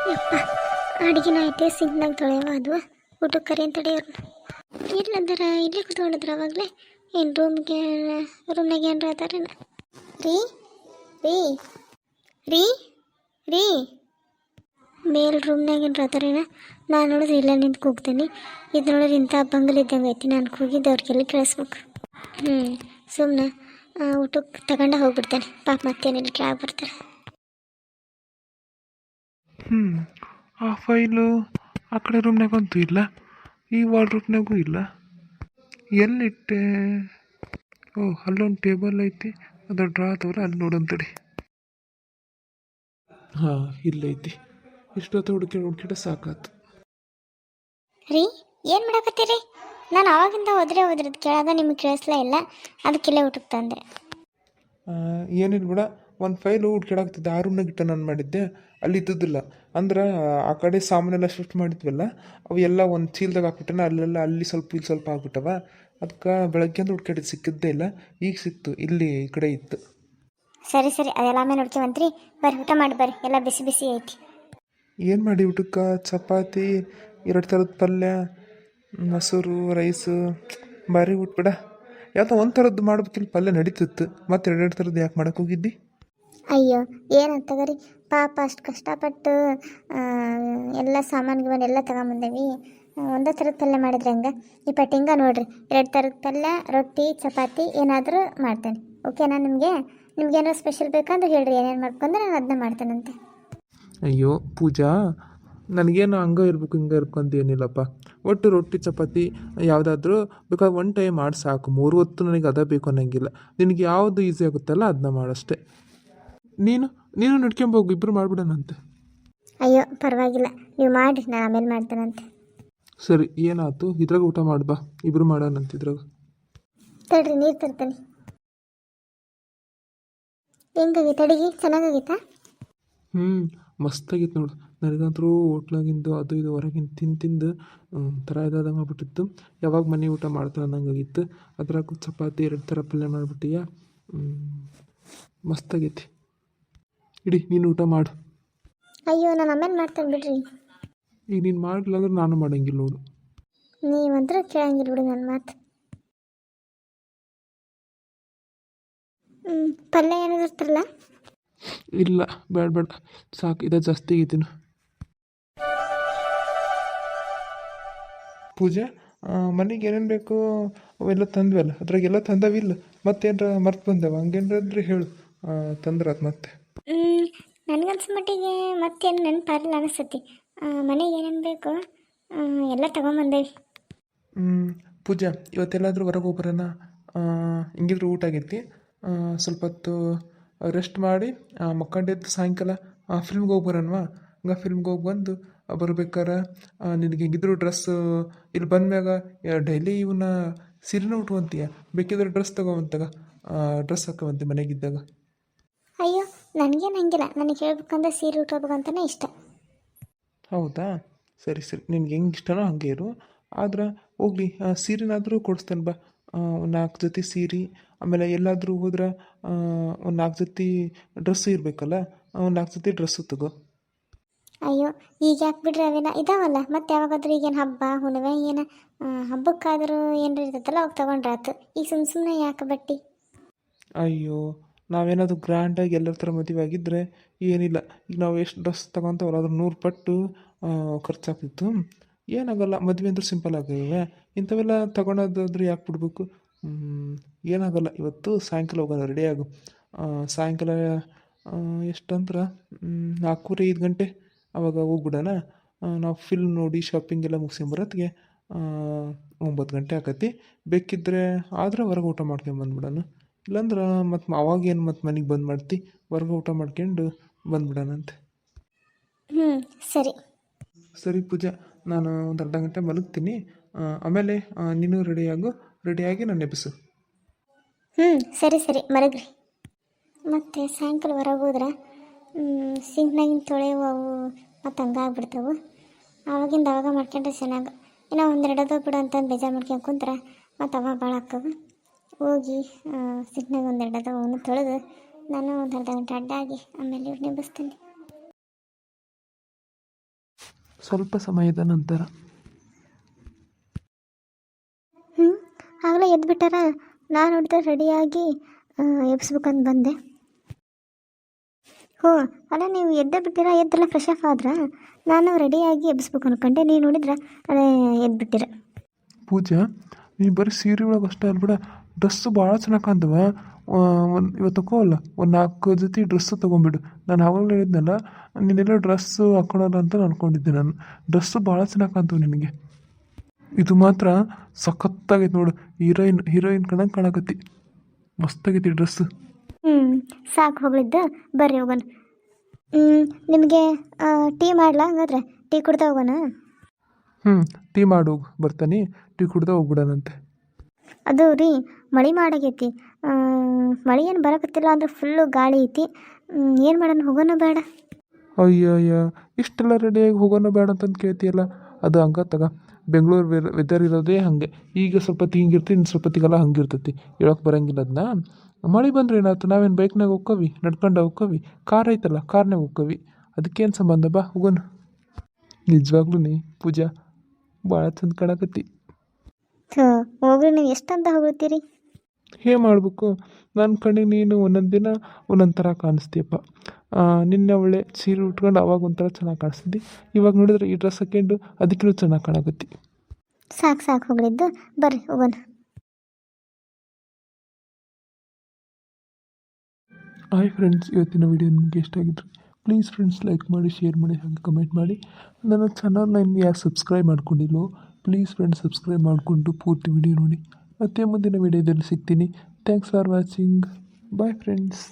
ಯಪ್ಪ, ಅಡುಗೆನ ಐತೆ ಸಿಂಕ್ನಾಗ ತೊಳೆಯವ ಅದು ಊಟಕ್ಕೆ ಕರಿ ಅಂತ ತಡೆಯೋರು ಇಲ್ಲಂದಾರ ಇಲ್ಲೇ ಕುತ್ಕೊಂಡಿದ್ರ ಅವಾಗಲೇ ಏನು ರೂಮ್ನಾಗ ಏನಾರ ಅದಾರೇನ? ರೀ ರೀ ರೀ ರೀ ಮೇಲ್ ರೂಮ್ನಾಗ ಏನಾರ ಅದಾರೇನ? ನಾನು ನೋಡಿದ್ರೆ ಇಲ್ಲ ನಿಂತು ಕೂಗ್ತೇನೆ. ಇದು ನೋಡಿದ್ರೆ ಇಂಥ ಬಂಗಲ್ ಇದ್ದಂಗೆ ಐತಿ. ನಾನು ಕೂಗಿದ್ದು ಅವ್ರಿಗೆಲ್ಲ ಕೇಳಿಸ್ಬೇಕು. ಸುಮ್ಮನೆ ಊಟಕ್ಕೆ ತಗೊಂಡು ಹೋಗ್ಬಿಡ್ತೇನೆ. ಪಾಪ ಮತ್ತೇನಿಲ್ಲ ಕೆಳಗೆ ಬರ್ತಾರೆ. ಆ ಫೈಲು ಆ ಕಡೆ ರೂಮ್ನಾಗಂತೂ ಇಲ್ಲ, ಈ ವಾರ್ಡ್ರೋಬ್ನಾಗೂ ಇಲ್ಲ. ಎಲ್ಲಿಟ್ಟೆ? ಅಲ್ಲೊಂದು ಟೇಬಲ್ ಐತಿ, ಅದು ಡ್ರಾ ಆತವ್ರೆ, ಅಲ್ಲಿ ನೋಡಂತಡಿ. ಹಾಂ, ಇಲ್ಲೈತಿ. ಇಷ್ಟೊತ್ತು ಹುಡುಕಿಡ ಸಾಕಾತು. ರೀ, ಏನು ಮಾಡಕತ್ತೀರಿ? ನಾನು ಆವಾಗಿಂದ ಹೋದ್ರದ್ದು ಕೇಳಾಗ ನಿಮಗೆ ಕೇಳಿಸ್ಲೇ ಇಲ್ಲ, ಅದಕ್ಕಿಲ್ಲೇ ಊಟಕ್ಕೆ ತಂದೆ. ಏನಿಲ್ಲ ಬಿಡ, ಒಂದು ಫೈಲು ಹುಡ್ಕಾಡ್ತಿದ್ದೆ. ಆ ರೂಮ್ನಾಗ ಇಟ್ಟ ನಾನು ಮಾಡಿದ್ದೆ, ಅಲ್ಲಿ ಇದ್ದಿದ್ದಿಲ್ಲ. ಅಂದ್ರೆ ಆ ಕಡೆ ಸಾಮಾನೆಲ್ಲ ಶಿಫ್ಟ್ ಮಾಡಿದ್ವಲ್ಲ, ಅವು ಎಲ್ಲ ಒಂದು ಚೀಲ್ದಾಗ ಹಾಕ್ಬಿಟ್ಟನ. ಅಲ್ಲೆಲ್ಲ ಅಲ್ಲಿ ಸ್ವಲ್ಪ ಇಲ್ಲಿ ಸ್ವಲ್ಪ ಆಗ್ಬಿಟ್ಟವ. ಅದಕ್ಕೆ ಬೆಳಗ್ಗೆ ಅಂತ ಹುಡ್ಕಾಡಿದ್ದು ಸಿಕ್ಕಿದ್ದೇ ಇಲ್ಲ. ಈಗ ಸಿಕ್ತು, ಇಲ್ಲಿ ಈ ಕಡೆ ಇತ್ತು. ಸರಿ ಸರಿ, ಅದೆಲ್ಲ ಆಮೇಲೆ ನೋಡ್ತೀವಂತ್ರಿ. ಬರ್ರಿ ಊಟ ಮಾಡಿ ಬರ್ರಿ, ಎಲ್ಲ ಬಿಸಿ ಬಿಸಿ ಐತಿ. ಏನು ಮಾಡಿ ಊಟಕ್ಕೆ? ಚಪಾತಿ, 2 ಥರದ ಪಲ್ಯ, ಮೊಸರು, ರೈಸು, ಭಾರಿ ಊಟ ಬಿಡ. ಯಾಕೆ ಒಂದು ಥರದ್ದು ಮಾಡ್ಬೇಕಿಲ್ಲ, ಪಲ್ಯ ನಡೀತಿತ್ತು. ಮತ್ತೆ 2 ಥರದ್ದು ಯಾಕೆ ಮಾಡಕ್ಕೆ ಹೋಗಿದ್ದಿ? ಅಯ್ಯೋ, ಏನಂತಗರಿ, ಪಾಪ ಅಷ್ಟು ಕಷ್ಟಪಟ್ಟು ಎಲ್ಲ ಸಾಮಾನುಗಳನ್ನೆಲ್ಲ ತಗೊಂಬಂದೇವಿ. ಒಂದೇ ಥರದ ಪಲ್ಯ ಮಾಡಿದ್ರೆ ಹಂಗೆ ಈ ಪಟ್ಟಿಂಗ ನೋಡ್ರಿ, 2 ಥರದ ಪಲ್ಯ, ರೊಟ್ಟಿ, ಚಪಾತಿ ಏನಾದರೂ ಮಾಡ್ತೇನೆ. ಓಕೆನಾ? ನಿಮ್ಗೇನಾದ್ರು ಸ್ಪೆಷಲ್ ಬೇಕಂದ್ರೆ ಹೇಳ್ರಿ, ಏನೇನು ಮಾಡ್ಕೊಂಡ್ರೆ ನಾನು ಅದನ್ನ ಮಾಡ್ತೇನಂತೆ. ಅಯ್ಯೋ ಪೂಜಾ, ನನಗೇನು ಹಂಗೆ ಇರ್ಬೇಕು ಹಿಂಗೆ ಇರ್ಬೇಕು ಅಂತ ಏನಿಲ್ಲಪ್ಪ. ಒಟ್ಟು ರೊಟ್ಟಿ ಚಪಾತಿ ಯಾವುದಾದ್ರೂ ಬೇಕಾದ್ರೆ 1 ಟೈಮ್ ಮಾಡಿ ಸಾಕು. 3 ಹೊತ್ತು ನನಗೆ ಅದೇ ಬೇಕು ಅನ್ನೋಂಗಿಲ್ಲ. ನಿನಗೆ ಯಾವುದು ಈಸಿ ಆಗುತ್ತಲ್ಲ ಅದನ್ನ ಮಾಡಷ್ಟೇ. ನೀನು ನಡ್ಕೊಂಬೋಗು, ಇಬ್ಬರು ಮಾಡಿಬಿಡೋಣಂತೆ. ಅಯ್ಯೋ ಪರವಾಗಿಲ್ಲ, ನೀವು ಮಾಡಿ, ನಾನು ಆಮೇಲೆ ಮಾಡ್ತೇನಂತೆ. ಸರಿ, ಏನಾಯ್ತು? ಇದ್ರಾಗ ಊಟ ಮಾಡ್ಬಾ, ಇಬ್ಬರು ಮಾಡೋಣಂತ ಇದ್ರಾಗ. ತಡ್ರಿ, ನೀರು ತರ್ತೇನೆ. ಹೆಂಗಾಗೈತೆ ಅಡುಗೆ? ಚೆನ್ನಾಗಾಗೈತಾ? ಮಸ್ತಾಗಿತ್ತು ನೋಡು. ನನಗಂತರೂ ಹೋಟ್ಲಾಗಿಂದು ಅದು ಇದು ಹೊರಗಿಂದ ತಿಂದು ಥರ ಇದಾದಂಗೆ ಆಗ್ಬಿಟ್ಟಿತ್ತು. ಯಾವಾಗ ಮನೆ ಊಟ ಮಾಡ್ತಾರೆ ಅನ್ನಂಗಾಗಿತ್ತು. ಅದ್ರಾಗೂ ಚಪಾತಿ 2 ಥರ ಪಲ್ಯ ಮಾಡಿಬಿಟ್ಟಿಯಾ. ಮಸ್ತಾಗೈತಿ. ಇಡಿ, ನೀನು ಊಟ ಮಾಡು. ಅಯ್ಯೋ, ನಾನು ಆಮೇಲೆ ಮಾಡ್ತೇನೆ ಬಿಡ್ರಿ. ಈಗ ನೀನು ಮಾಡಲಿಲ್ಲ ಅಂದ್ರೆ ನಾನು ಮಾಡೋಂಗಿಲ್ಲ ನೋಡು. ನೀವಂದ್ರೆ ಕೇಳಂಗಿಲ್ಲ ಬಿಡಿ ನನ್ನ ಮಾತು. ಪಲ್ಯ ಏನಾದ್ರು ಇರ್ತಾರಲ್ಲ? ಇಲ್ಲ, ಬೇಡ ಸಾಕು, ಇದ ಜಾಸ್ತಿ ಆಗೈತಿನ. ಪೂಜೆ, ಮನೆಗೆ ಏನೇನು ಬೇಕು ಅವೆಲ್ಲ ತಂದ್ವಲ್ಲ, ಅದ್ರಾಗೆಲ್ಲ ತಂದವಿಲ್ಲ? ಮತ್ತೇನ್ರ ಮರ್ತು ಬಂದವ? ಹಂಗೇನ್ರ ಹೇಳು, ತಂದ್ರಾತ್ ಮತ್ತೆ. ನನಗನ್ಸೋ ಮಟ್ಟಿಗೆ ಮತ್ತೇನು ನೆನಪಾರಿಲ್ಲ ಅನಿಸ್ತತಿ. ಮನೆಗೆ ಏನೇನು ಬೇಕು ಎಲ್ಲ ತಗೊಂಬಂದೇವಿ. ಪೂಜಾ, ಇವತ್ತೆಲ್ಲಾದರೂ ಹೊರಗೆ ಹೋಗ್ಬರೋಣ? ಹಿಂಗಿದ್ರು ಊಟ ಆಗೈತಿ. ಸ್ವಲ್ಪ ಹೊತ್ತು ರೆಸ್ಟ್ ಮಾಡಿ ಮಕ್ಕಂಡೆದ್ದು ಸಾಯಂಕಾಲ ಫಿಲ್ಮ್ಗೆ ಹೋಗ್ಬರೋಣವಾ? ಹಂಗೆ ಫಿಲ್ಮ್ಗೆ ಹೋಗಿ ಬಂದು ಬರ್ಬೇಕಾರೆ ನಿನಗೆ ಹೆಂಗಿದ್ರು ಡ್ರೆಸ್ಸು ಇಲ್ಲಿ ಬಂದ್ಮ್ಯಾಗ ಡೈಲಿ ಇವನ್ನ ಸೀರೆನ ಉಟ್ಕೊಂತೀಯ. ಬೇಕಿದ್ರೆ ಡ್ರೆಸ್ ತಗೊವಂತಾಗ, ಡ್ರೆಸ್ ಹಾಕೋವಂತೆ ಮನೆಗಿದ್ದಾಗ. ಅಯ್ಯೋ, ನನಗೇನು ಹಂಗಿಲ್ಲ. ನನಗೆ ಹೇಳ್ಬೇಕಂದ್ರೆ ಸೀರೆ ಉಟ್ಕೋಬೇಕಂತಲೇ ಇಷ್ಟ. ಹೌದಾ? ಸರಿ ನಿನ್ಗೆ ಹೆಂಗೆ ಇಷ್ಟನೋ ಹಾಗೆ ಇರು. ಆದ್ರೆ ಹೋಗ್ಲಿ, ಸೀರೆನಾದರೂ ಕೊಡಿಸ್ತೇನೆ ಬಾ. ಒಂದು 4 ಜೊತೆ ಸೀರೆ, ಆಮೇಲೆ ಎಲ್ಲಾದರೂ ಹೋದ್ರೆ ಒಂದು 4 ಜೊತೆ ಡ್ರೆಸ್ಸು ಇರಬೇಕಲ್ಲ, ಒಂದು 4 ಜೊತೆ ಡ್ರೆಸ್ಸು ತಗೋ. ಅಯ್ಯೋ, ಈಗ ಯಾಕೆ ಬಿಡ್ರಿ, ಅವೆಲ್ಲ ಇದಾವಲ್ಲ. ಮತ್ತೆ ಯಾವಾಗಾದ್ರೂ ಈಗೇನು ಹಬ್ಬ ಹುಣ್ಣಿಮೆ ಏನು ಹಬ್ಬಕ್ಕಾದರೂ ಏನಾರು ಇರ್ತೈತಲ್ಲ, ಅವಾಗ ತೊಗೊಂಡ್ರೆ ಆಯ್ತು. ಈಗ ಸುಮ್ಮನೆ ಯಾಕೆ ಬಟ್ಟಿ? ಅಯ್ಯೋ, ನಾವೇನಾದರೂ ಗ್ರ್ಯಾಂಡಾಗಿ ಎಲ್ಲರ ಥರ ಮದುವೆ ಆಗಿದ್ದರೆ ಏನಿಲ್ಲ. ಈಗ ನಾವು ಎಷ್ಟು ಡ್ರೆಸ್ ತೊಗೊತವಲ್ಲ ಅದ್ರ 100 ಪಟ್ಟು ಖರ್ಚಾಗ್ತಿತ್ತು. ಏನಾಗಲ್ಲ, ಮದುವೆ ಅಂದ್ರೆ ಸಿಂಪಲ್ ಆಗಿವೆ. ಇಂಥವೆಲ್ಲ ತೊಗೊಳೋದಾದ್ರೆ ಯಾಕೆ ಬಿಡಬೇಕು? ಏನಾಗಲ್ಲ. ಇವತ್ತು ಸಾಯಂಕಾಲ ಹೋಗೋಣ, ರೆಡಿಯಾಗು. ಸಾಯಂಕಾಲ ಎಷ್ಟಂದ್ರೆ 4:30 5 ಗಂಟೆ ಆವಾಗ ಹೋಗ್ಬಿಡೋಣ. ನಾವು ಫಿಲ್ಮ್ ನೋಡಿ ಶಾಪಿಂಗ್ ಎಲ್ಲ ಮುಗಿಸ್ಕೊಂಬರೋತ್ತಿಗೆ 9 ಗಂಟೆ ಆಕತಿ. ಬೇಕಿದ್ದರೆ ಆದ್ರೆ ಹೊರಗೆ ಊಟ ಮಾಡ್ಕೊಂಬಂದ್ಬಿಡೋಣ. ಇಲ್ಲಾಂದ್ರೆ ಮತ್ತು ಅವಾಗೇನು ಮತ್ತೆ ಮನೆಗೆ ಬಂದು ಮಾಡ್ತಿ, ಹೊರ್ಗೆ ಊಟ ಮಾಡ್ಕೊಂಡು ಬಂದ್ಬಿಡೋಣಂತೆ. ಸರಿ ಸರಿ ಪೂಜಾ, ನಾನು ಒಂದು ಅರ್ಧ ಗಂಟೆ ಮಲಗ್ತೀನಿ. ಆಮೇಲೆ ನೀನು ರೆಡಿಯಾಗಿ ನಾನು ಎಬ್ಬಿಸು. ಸರಿ ಮರಗ್ರಿ. ಮತ್ತು ಸಾಯಂಕಾಲ ಹೊರಗೆ ಹೋದ್ರೆ ಸಿಂಕ್ನಾಗಿನ ತೊಳೆವು ಅವು ಮತ್ತು ಹಂಗಾಗ್ಬಿಡ್ತಾವೆ. ಆವಾಗಿಂದ ಆವಾಗ ಮಾಡ್ಕೊಂಡ್ರೆ ಚೆನ್ನಾಗಿ. ಇನ್ನೂ 1-2 ಅದಾವ ಬಿಡು ಅಂತಂದು ಬೇಜಾರು ಮಾಡ್ಕೊಂಡು ಕುಂತ್ರೆ ಮತ್ತು ಅವ ಭಾಳ ಹಾಕವು. ಹೋಗಿ ಸಿಂಕ್ನಾಗ 1-2 ಅದಾವ, ಅವನು ತೊಳೆದು ನಾನು ಒಂದು ಅರ್ಧ ಗಂಟೆ ಅಡ್ಡಾಗಿ ಆಮೇಲೆ ಇವ್ರನ್ನ ಎಬ್ಬಿಸ್ತೀನಿ. ಸ್ವಲ್ಪ ಸಮಯದ ನಂತರ. ಹ್ಞೂ ಆಗಲೇ ಎದ್ಬಿಟ್ಟಾರ. ನಾನು ನೋಡಿದ್ರೆ ರೆಡಿಯಾಗಿ ಎಬ್ಸ್ಬೇಕಂತ ಬಂದೆ. ಹೋ ಅಲ್ಲ, ನೀವು ಎದ್ದೇ ಬಿಟ್ಟಿರ, ಎದ್ದೆಲ್ಲ ಫ್ರೆಶ್ ಆಫ್ ಆದ್ರ. ನಾನು ರೆಡಿಯಾಗಿ ಎಬ್ಸ್ಬೇಕು ಅನ್ಕೊಂಡೆ, ನೀವು ನೋಡಿದ್ರೆ ಅದೇ ಎದ್ಬಿಟ್ಟಿರ. ಪೂಜಾ, ನೀ ಬರೀ ಸೀರೆ ಒಳಗೆ ಅಷ್ಟೇ ಅಲ್ಬಿಡ, ಡ್ರೆಸ್ಸು ಭಾಳ ಚೆನ್ನಾಗಿ ಕಾಣ್ತವ. ಇವತ್ತು ತಗೋಲ್ಲ, ಒಂದು 4 ಜೊತೆ ಡ್ರೆಸ್ಸು ತೊಗೊಂಬಿಡು. ನಾನು ಆವಾಗಲೇ ಹೇಳಿದ್ನಲ್ಲ, ನೀನೆಲ್ಲ ಡ್ರೆಸ್ಸು ಹಾಕೊಳಲ್ಲ ಅಂತ ಅಂದ್ಕೊಂಡಿದ್ದೆ ನಾನು. ಡ್ರೆಸ್ಸು ಭಾಳ ಚೆನ್ನಾಗಿ ಕಾಣ್ತವೆ ನಿನಗೆ. ಇದು ಮಾತ್ರ ಸಖತ್ತಾಗೈತೆ ನೋಡು, ಹೀರೋಯಿನ್ ಕಣಂಗೆ ಕಾಣಕತ್ತಿ. ಮಸ್ತಾಗೈತಿ ಡ್ರೆಸ್ಸು. ಹ್ಞೂ ಸಾಕು ಹೋಗ್ಲಿದ್ದು, ಬರ್ರಿ ಹೋಗೋಣ. ನಿಮಗೆ ಟೀ ಮಾಡಲಾ? ಹಂಗಾದ್ರೆ ಟೀ ಕುಡ್ತಾ ಹೋಗೋಣ. ಟೀ ಮಾಡು, ಬರ್ತಾನೆ. ಟೀ ಕುಡ್ದೆ ಹೋಗ್ಬಿಡೋಣಂತೆ. ಅದು ರೀ, ಮಳೆ ಮಾಡಾಗೈತಿ. ಮಳೆ ಏನು ಬರಕತ್ತಿಲ್ಲ ಅಂದ್ರೆ ಫುಲ್ಲು ಗಾಳಿ ಐತಿ. ಏನು ಮಾಡೋಣ, ಹೋಗೋಣ ಬೇಡ? ಅಯ್ಯ, ಇಷ್ಟೆಲ್ಲ ರೆಡಿಯಾಗಿ ಹೋಗೋಣ ಬೇಡ ಅಂತಂದು ಕೇಳ್ತೀಯಲ್ಲ. ಅದು ಹಂಗೆ ತಗ, ಬೆಂಗಳೂರು ವೆದರ್ ಇರೋದೇ ಹಾಗೆ. ಈಗ ಸ್ವಲ್ಪ ಹೊತ್ತು ಹಿಂಗಿರ್ತಿ, ಇನ್ನು ಸ್ವಲ್ಪ ಹೊತ್ತಿಗೆಲ್ಲ ಹಂಗಿರ್ತೈತಿ. ಹೇಳೋಕೆ ಬರೋಂಗಿಲ್ಲ ಅದನ್ನ. ಮಳೆ ಬಂದರೆ ಏನಾಯ್ತು? ನಾವೇನು ಬೈಕ್ನಾಗ ಹೋಕ್ಕವಿ, ನಡ್ಕೊಂಡು ಹೋಕ್ಕವಿ? ಕಾರ್ ಐತಲ್ಲ, ಕಾರ್ನಾಗ ಹೋಕ್ಕವಿ. ಅದಕ್ಕೇನು ಸಂಬಂಧ? ಬಾ ಹೋಗೋಣ. ನಿಜವಾಗ್ಲೂ ಪೂಜಾ ಭಾಳ ಚಂದ ಕಾಣಕತ್ತಿ. ಹೋಗ್ರಿ, ನೀವು ಎಷ್ಟಂತ ಹೋಗ್ತೀರಿ? ಏನು ಮಾಡಬೇಕು, ನನ್ನ ಕಣ್ಣಿಗೆ ನೀನು ಒಂದೊಂದು ದಿನ ಒಂದೊಂದು ಥರ ಕಾಣಿಸ್ತೀಯಪ್ಪ. ನಿನ್ನೆ ಒಳ್ಳೆ ಸೀರೆ ಉಟ್ಕೊಂಡು ಅವಾಗ ಒಂಥರ ಚೆನ್ನಾಗಿ ಕಾಣಿಸ್ತಿದ್ದಿ. ಇವಾಗ ನೋಡಿದ್ರೆ ಈ ಡ್ರೆಸ್ ಹಾಕೊಂಡು ಅದಕ್ಕಿಂತ ಚೆನ್ನಾಗಿ ಕಾಣಕತ್ತಿ. ಸಾಕು ಹೋಗ್ಲಿದ್ದು, ಬರ್ರಿ ಹೋಗೋಣ. ಹಾಯ್ ಫ್ರೆಂಡ್ಸ್, ಇವತ್ತಿನ ವಿಡಿಯೋ ನಿಮಗೆ ಇಷ್ಟ ಆಗಿದ್ರೆ ಪ್ಲೀಸ್ ಫ್ರೆಂಡ್ಸ್ ಲೈಕ್ ಮಾಡಿ, ಶೇರ್ ಮಾಡಿ, ಹಾಗೆ ಕಮೆಂಟ್ ಮಾಡಿ. ನನ್ನ ಚಾನಲ್ನ ಇನ್ನು ಯಾರು ಸಬ್ಸ್ಕ್ರೈಬ್ ಮಾಡ್ಕೊಂಡಿಲ್ಲೋ ಪ್ಲೀಸ್ ಫ್ರೆಂಡ್ಸ್ ಸಬ್ಸ್ಕ್ರೈಬ್ ಮಾಡಿಕೊಂಡು ಪೂರ್ತಿ ವಿಡಿಯೋ ನೋಡಿ. ಮತ್ತೆ ಮುಂದಿನ ವಿಡಿಯೋದಲ್ಲಿ ಸಿಗ್ತೀನಿ. Thanks for watching. Bye friends.